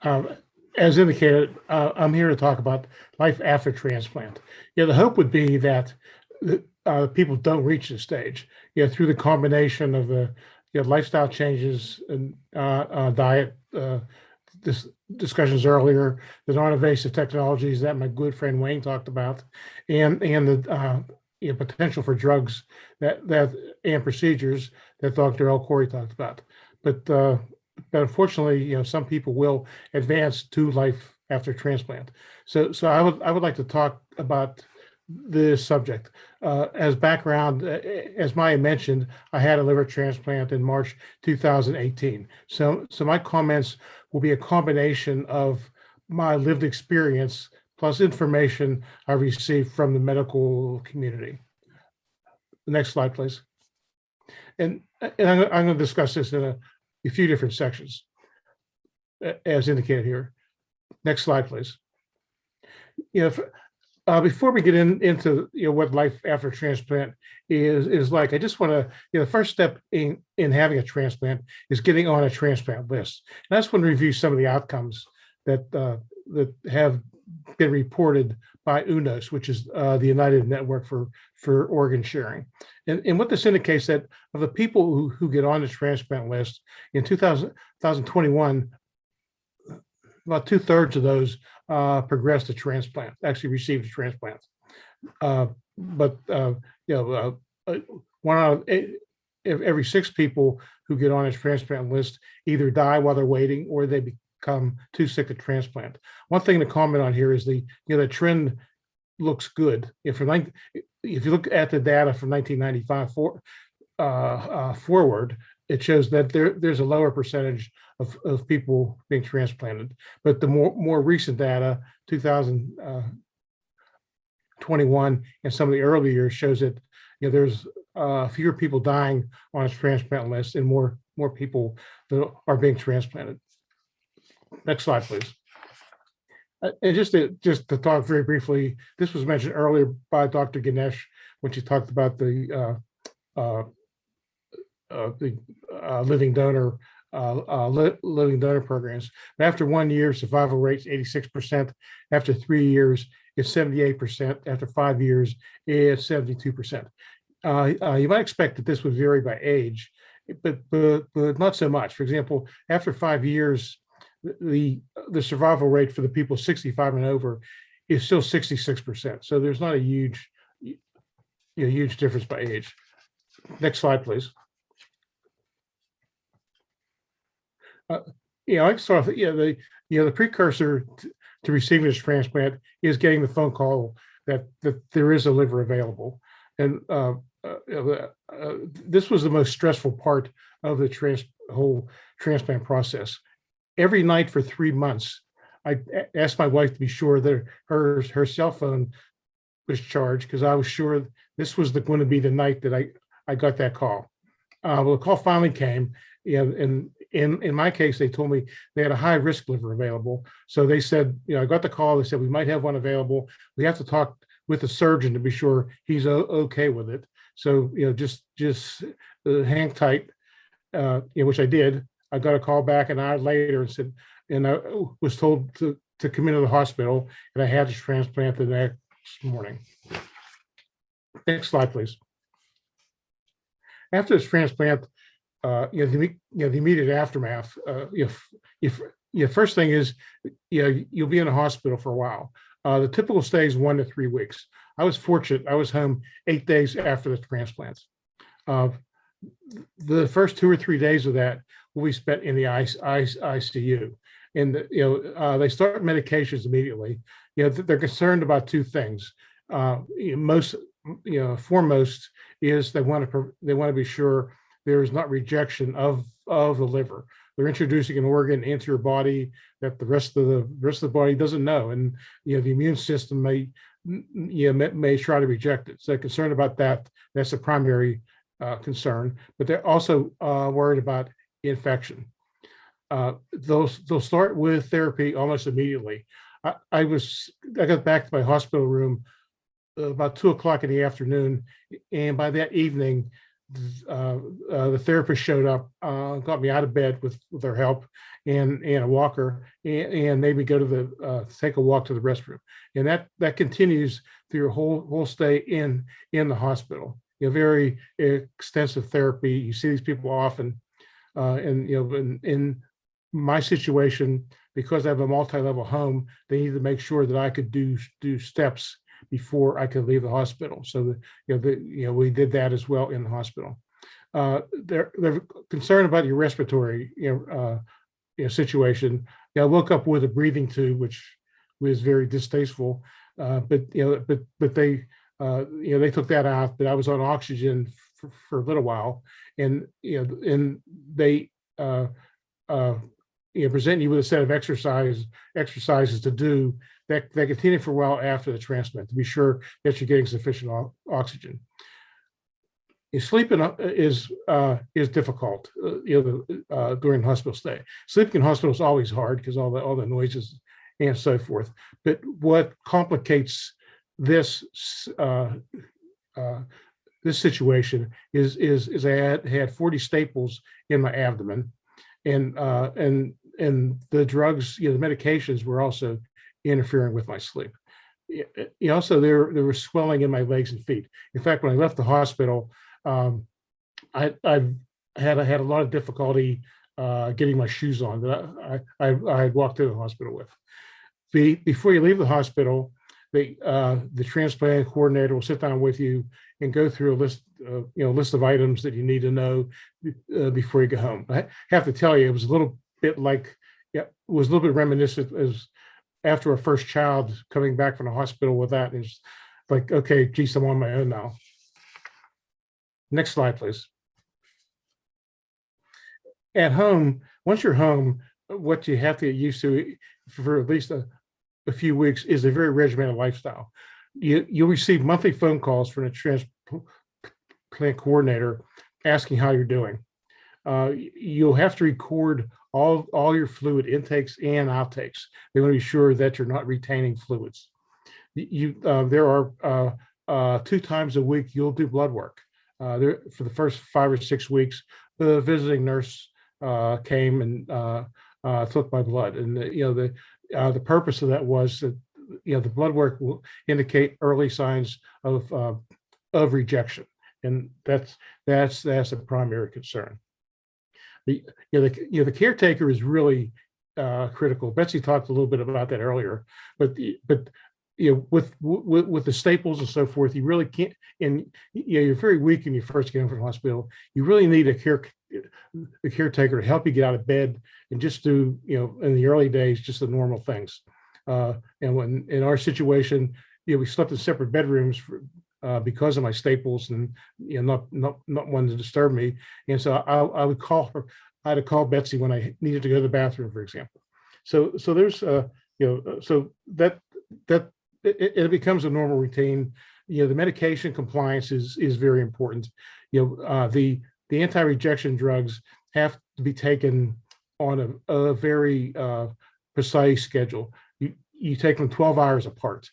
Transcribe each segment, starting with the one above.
Um, as indicated, I'm here to talk about life after transplant. The hope would be that people don't reach this stage, through the combination of the lifestyle changes and diet, this discussions earlier, the non-invasive technologies that my good friend Wayne talked about, and the potential for drugs that and procedures that Dr. El Corey talked about. But unfortunately, some people will advance to life after transplant. So I would like to talk about this subject. As background, as Maya mentioned, I had a liver transplant in March 2018. So my comments will be a combination of my lived experience plus information I received from the medical community. The next slide, please. And I'm going to discuss this in a few different sections, as indicated here. Next slide, please. Before we get into what life after transplant is like, I just want to, the first step in having a transplant is getting on a transplant list. And I just want to review some of the outcomes that that have been reported by UNOS, which is the United Network for Organ Sharing. And what this indicates that of the people who get on the transplant list in 2021, about 2/3 of those progressed to transplant, actually received a transplant. But one out of every 6 people who get on a transplant list either die while they're waiting or they become too sick to transplant. One thing to comment on here is the trend looks good. If you look at the data from 1995 forward, it shows that there's a lower percentage of people being transplanted. But the more recent data, 2021 and some of the early years, shows that there's fewer people dying on a transplant list and more people that are being transplanted. Next slide, please. And just to talk very briefly, this was mentioned earlier by Dr. Ganesh when she talked about the living donor programs. But after 1 year, survival rate's 86%. After 3 years, it's 78%. After 5 years, it's 72%. You might expect that this would vary by age, but not so much. For example, after 5 years, the survival rate for the people 65 and over is still 66%. So there's not a huge difference by age. Next slide, please. I saw the precursor to receiving this transplant is getting the phone call that there is a liver available, and this was the most stressful part of the whole transplant process. Every night for 3 months, I asked my wife to be sure that her cell phone was charged, because I was sure this was going to be the night that I got that call. Well, the call finally came, and in my case, they told me they had a high risk liver available. So they said, I got the call. They said, we might have one available. We have to talk with the surgeon to be sure he's okay with it. So, just hang tight, which I did. I got a call back an hour later and said, and I was told to come into the hospital, and I had to transplant the next morning. Next slide, please. After this transplant, the immediate aftermath. First thing is, you'll be in a hospital for a while. The typical stay is 1 to 3 weeks. I was fortunate; I was home 8 days after the transplants. The first 2 or 3 days of that will be spent in the ICU, and they start medications immediately. They're concerned about 2 things. Foremost is they want to be sure there is not rejection of the liver. They're introducing an organ into your body that the rest of the body doesn't know, and the immune system may try to reject it. So they're concerned about that. That's the primary concern. But they're also worried about infection. They'll start with therapy almost immediately. I got back to my hospital room about 2 o'clock in the afternoon, and by that evening, the therapist showed up, got me out of bed with their help and a walker, and made me go to the take a walk to the restroom, and that continues through your whole stay in the hospital. Very extensive therapy. You see these people often, and in my situation, because I have a multi-level home, they need to make sure that I could do steps before I could leave the hospital. So we did that as well in the hospital. They're concerned about your respiratory situation. I woke up with a breathing tube, which was very distasteful. But they they took that out. But I was on oxygen for a little while, and they present you with a set of exercises to do that continue for a while after the transplant to be sure that you're getting sufficient oxygen. Sleeping is difficult, during hospital stay. Sleeping in hospital is always hard because all the noises and so forth. But what complicates this this situation is I had 40 staples in my abdomen, and the drugs, the medications were also interfering with my sleep. Also, there was swelling in my legs and feet. In fact, when I left the hospital, I had a lot of difficulty getting my shoes on that I walked to the hospital with. Before you leave the hospital, the transplant coordinator will sit down with you and go through a list of items that you need to know before you go home. I have to tell you, it was a little bit reminiscent as after a first child coming back from the hospital with that. It's like, okay, geez, I'm on my own now. Next slide, please. At home, once you're home, what you have to get used to for at least a few weeks is a very regimented lifestyle. You'll receive monthly phone calls from the transplant coordinator asking how you're doing. You'll have to record all your fluid intakes and outtakes. They want to be sure that you're not retaining fluids. There are 2 times a week you'll do blood work. For the first 5 or 6 weeks, the visiting nurse came and took my blood, and the purpose of that was that the blood work will indicate early signs of rejection, and that's a primary concern. The caretaker is really critical. Betsy talked a little bit about that earlier, but with the staples and so forth, you really can't. And you're very weak when you first get in from the hospital. You really need a caretaker to help you get out of bed and just do in the early days just the normal things. And when in our situation, we slept in separate bedrooms because of my staples and not wanting to disturb me. And so I would call her. I had to call Betsy when I needed to go to the bathroom, for example. So there's so that it becomes a normal routine. The medication compliance is very important. The anti-rejection drugs have to be taken on a very precise schedule. You take them 12 hours apart,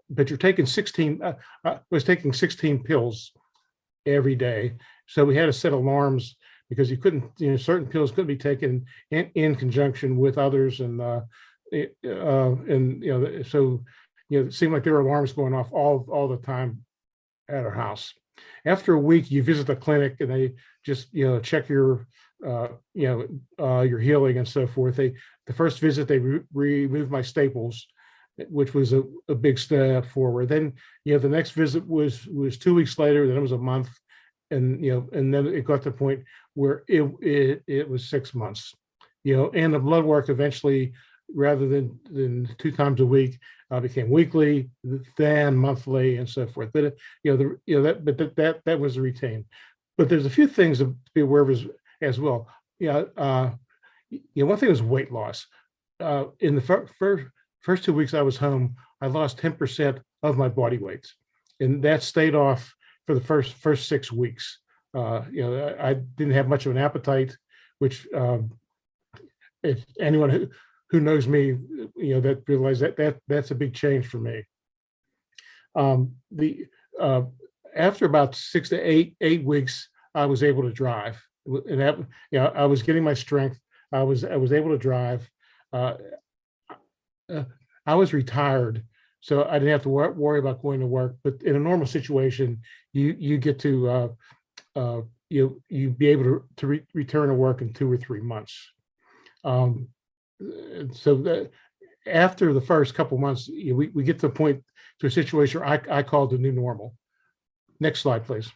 but you're taking 16. I was taking 16 pills every day, so we had to set alarms because you couldn't. Certain pills couldn't be taken in conjunction with others, and so it seemed like there were alarms going off all the time at our house. After a week, you visit the clinic and they just check your healing and so forth. The first visit they removed my staples, which was a big step forward. Then the next visit was 2 weeks later. Then it was a month, and and then it got to the point where it was 6 months. And the blood work eventually, rather than 2 times a week, became weekly, then monthly, and so forth. But that was retained. But there's a few things to be aware of as well. One thing was weight loss. In the first 2 weeks I was home, I lost 10% of my body weight, and that stayed off for the first 6 weeks. I didn't have much of an appetite, which if anyone who knows me, that realize that's a big change for me. After about 6 to 8 weeks, I was able to drive, and that, I was getting my strength. I was able to drive. Uh, uh, I was retired, so I didn't have to worry about going to work. But in a normal situation, you get to you be able to return to work in 2 or 3 months. Um, so that after the first couple months, we get to the point, to a situation where I call the new normal. Next slide, please.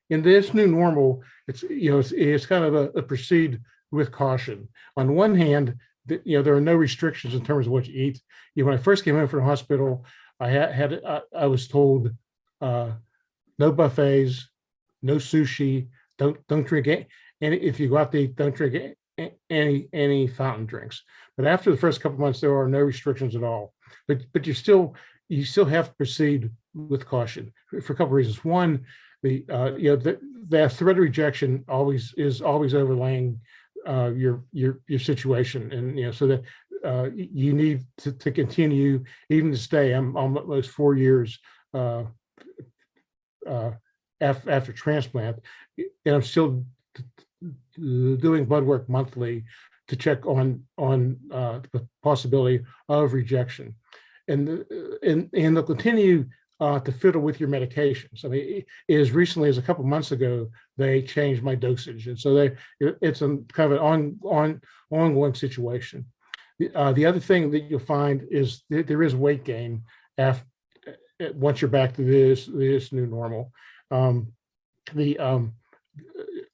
In this new normal, it's kind of a proceed with caution. On one hand, there are no restrictions in terms of what you eat. When I first came in from the hospital, I was told no buffets, no sushi, don't drink it, and if you go out to eat, don't drink any fountain drinks. But after the first couple months, there are no restrictions at all. But you still have to proceed with caution for a couple of reasons. One, the threat of rejection is always overlaying your situation, and so that you need to continue, even to stay. I'm almost 4 years after transplant, and I'm still doing blood work monthly to check on the possibility of rejection, and they'll continue to fiddle with your medications. I mean, as recently as a couple months ago, they changed my dosage, and so it's a kind of an ongoing situation. The other thing that you'll find is that there is weight gain once you're back to this new normal.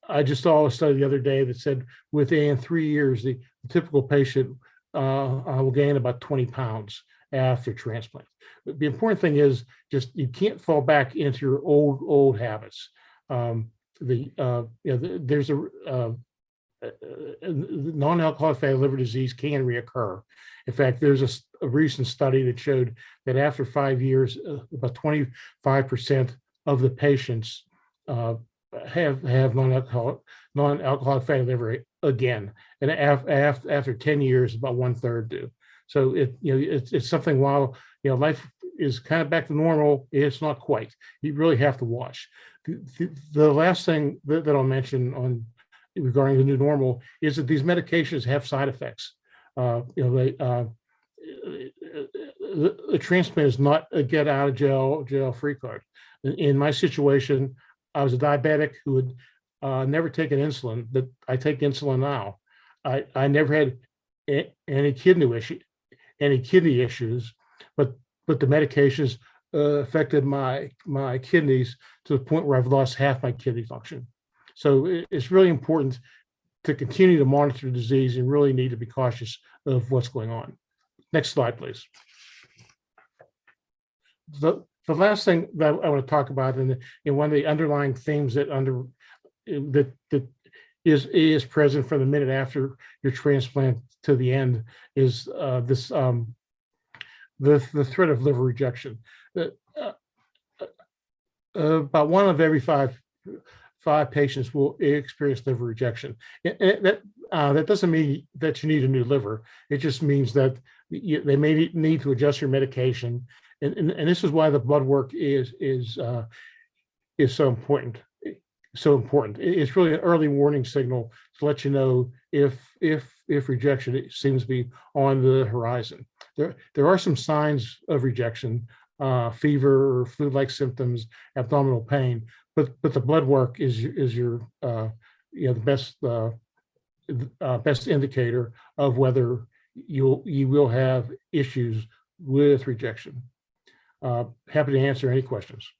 I just saw a study the other day that said within 3 years, the typical patient will gain about 20 pounds after transplant. The important thing is just you can't fall back into your old habits. There's a non-alcoholic fatty liver disease can reoccur. In fact, there's a recent study that showed that after 5 years, about 25% of the patients have non-alcoholic fatty liver again, and after 10 years, about 1/3 do. So it's something. While life is kind of back to normal, it's not quite. You really have to watch. The last thing that I'll mention regarding the new normal is that these medications have side effects. The transplant is not a get out of jail free card. In my situation, I was a diabetic who had never taken insulin, but I take insulin now. I never had any kidney issues, but the medications affected my kidneys to the point where I've lost half my kidney function. So it's really important to continue to monitor the disease and really need to be cautious of what's going on. Next slide, please. The last thing that I want to talk about, and one of the underlying themes that is present from the minute after your transplant to the end, is the threat of liver rejection. About 1 of every five patients will experience liver rejection. That doesn't mean that you need a new liver. It just means that they may need to adjust your medication, and this is why the blood work is so important. It's really an early warning signal to let you know if rejection seems to be on the horizon. There are some signs of rejection: fever or flu-like symptoms, abdominal pain. But the blood work is your the best indicator of whether you will have issues with rejection. Happy to answer any questions.